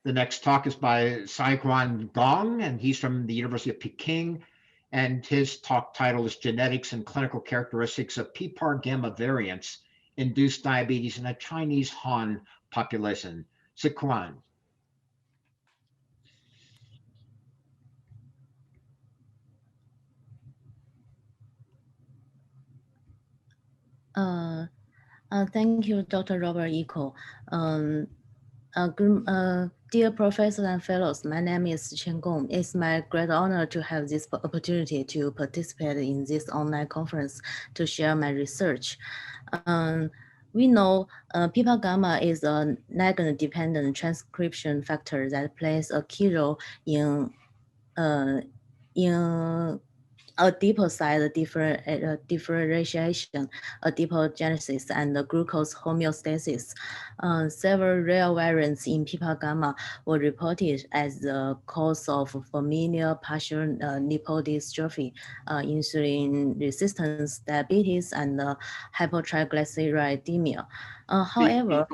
The next talk is by Siqian Gong, and he's from the University of Peking. And his talk title is Genetics and Clinical Characteristics of PPAR Gamma Variants Induced Diabetes in a Chinese Han Population. Siqian. Thank you, Dr. Robert Eco. Dear professors and fellows, my name is Siqian Gong. It's my great honor to have this opportunity to participate in this online conference to share my research. We know PPAR gamma is a ligand-dependent transcription factor that plays a key role in adipocyte differentiation, adipogenesis, and glucose homeostasis. Several rare variants in PPAR gamma were reported as the cause of familial partial lipodystrophy, insulin resistance, diabetes, and hypotriglyceridemia. However,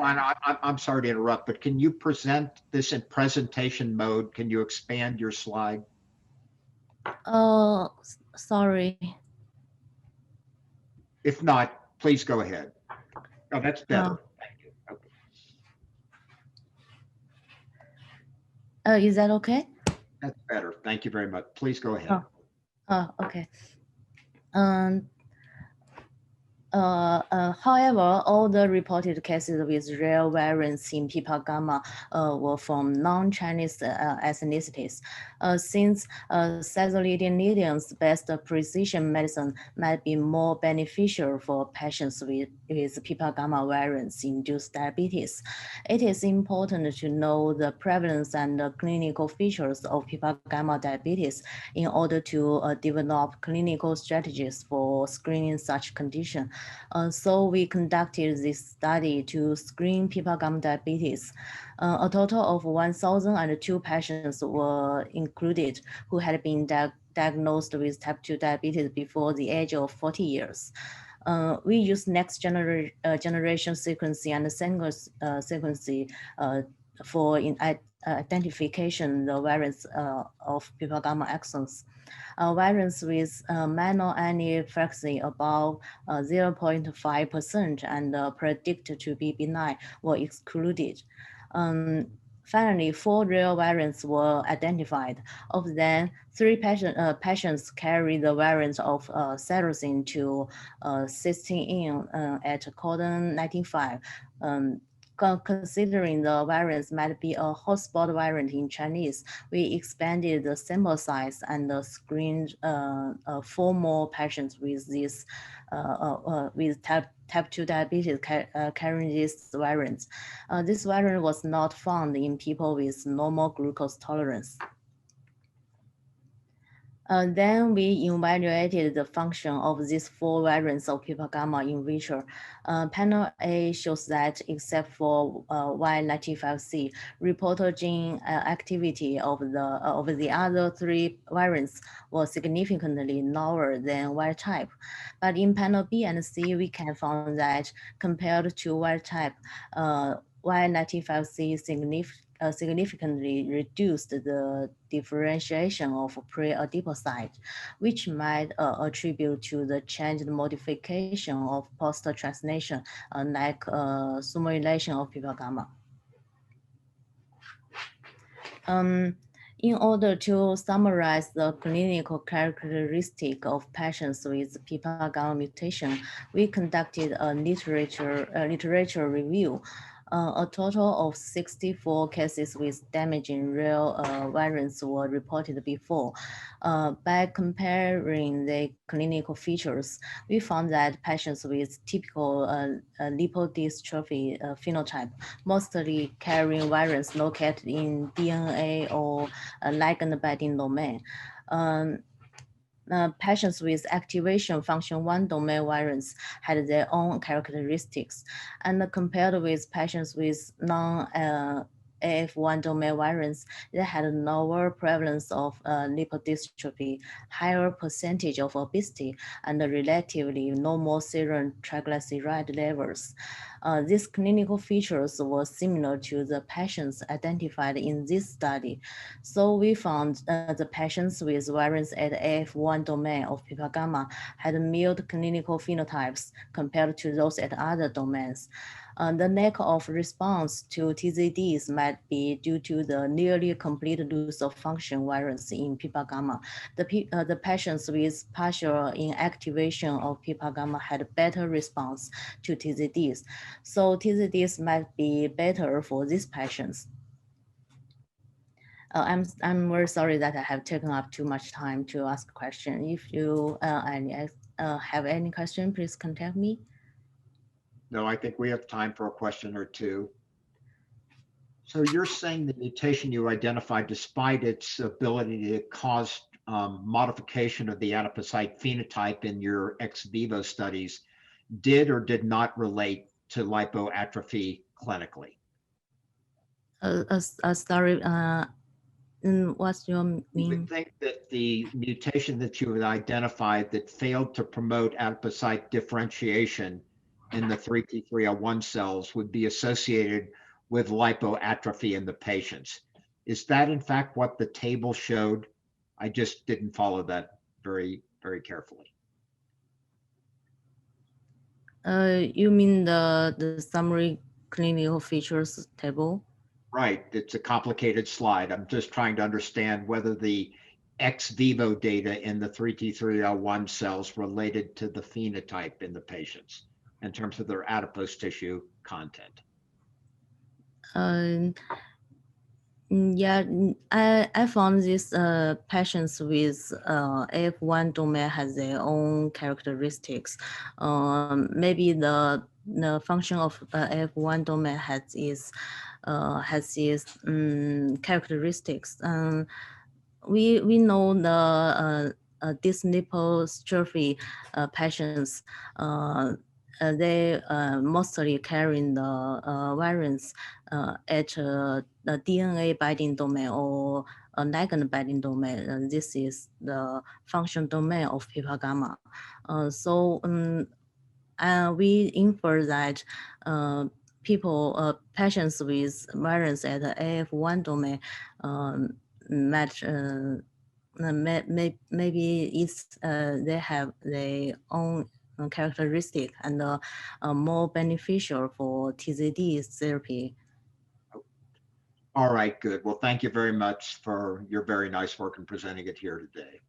I'm sorry to interrupt, but can you present this in presentation mode? Can you expand your slide? Sorry. If not, please go ahead. Oh, that's better. Thank you. Okay. Is that okay? That's better. Thank you very much. Please go ahead. Okay. However, all the reported cases with rare variants in PPAR gamma were from non-Chinese ethnicities. Since cytolinium-based precision medicine might be more beneficial for patients with PPAR gamma variants-induced diabetes, it is important to know the prevalence and the clinical features of PPAR gamma diabetes in order to develop clinical strategies for screening such condition. So we conducted this study to screen PPAR gamma diabetes. A total of 1,002 patients were included who had been diagnosed with type 2 diabetes before the age of 40 years. We use next generation sequencing and single sequencing for identification the variants of PPAR gamma exons. Variants with minor annual frequency above 0.5% and predicted to be benign were excluded. Finally, 4 rare variants were identified. Of them, 3 patients carry the variant of serosine to cysteine at codon 95. Considering the variants might be a hotspot variant in Chinese, we expanded the sample size and screened 4 more patients with this with type 2 diabetes carrying this variant. This variant was not found in people with normal glucose tolerance. Then we evaluated the function of these 4 variants of PPAR gamma in vitro. Panel A shows that except for Y95C, reporter gene activity of the other 3 variants was significantly lower than wild type. But in panel B and C, we can find that compared to wild type, Y95C significantly reduced the differentiation of pre-adipocyte, which might attribute to the changed modification of post-translation, like simulation of PPAR gamma. In order to summarize the clinical characteristic of patients with PPAR gamma mutation, we conducted a literature review. A total of 64 cases with damaging rare variants were reported before. By comparing the clinical features, we found that patients with typical lipodystrophy phenotype, mostly carrying variants located in DNA or ligand-binding domain. Patients with activation function 1 domain variants had their own characteristics, and compared with patients with non-AF1 domain variants, they had a lower prevalence of lipodystrophy, higher percentage of obesity, and relatively normal serum triglyceride levels. These clinical features were similar to the patients identified in this study. So we found the patients with variants at AF1 domain of pipa gamma had mild clinical phenotypes compared to those at other domains. The lack of response to TZDs might be due to the nearly complete loss of function variants in pipa gamma. The patients with partial inactivation of pipa gamma had better response to TZDs. So TZDs might be better for these patients. I'm very sorry that I have taken up too much time to ask a question. If you have any question, please contact me. No, I think we have time for a question or two. So you're saying the mutation you identified, despite its ability to cause modification of the adipocyte phenotype in your ex vivo studies, did or did not relate to lipoatrophy clinically? Sorry, what's your You mean? would think that the mutation that you had identified that failed to promote adipocyte differentiation in the 3T3L1 cells would be associated with lipoatrophy in the patients. Is that in fact what the table showed? I just didn't follow that very, very carefully. You mean the summary clinical features table? Right, it's a complicated slide. I'm just trying to understand whether the ex vivo data in the 3T3L1 cells related to the phenotype in the patients in terms of their adipose tissue content. Yeah, I found these patients with AF1 domain has their own characteristics. Maybe the function of AF1 domain has its characteristics. We know the dysliposystrophy patients, they mostly carrying the variants at the DNA binding domain or a ligand binding domain. This is the function domain of pipa gamma. We infer that patients with variants at the AF1 domain match. Maybe they have their own characteristic and more beneficial for TZD therapy. All right, good. Well, thank you very much for your very nice work in presenting it here today.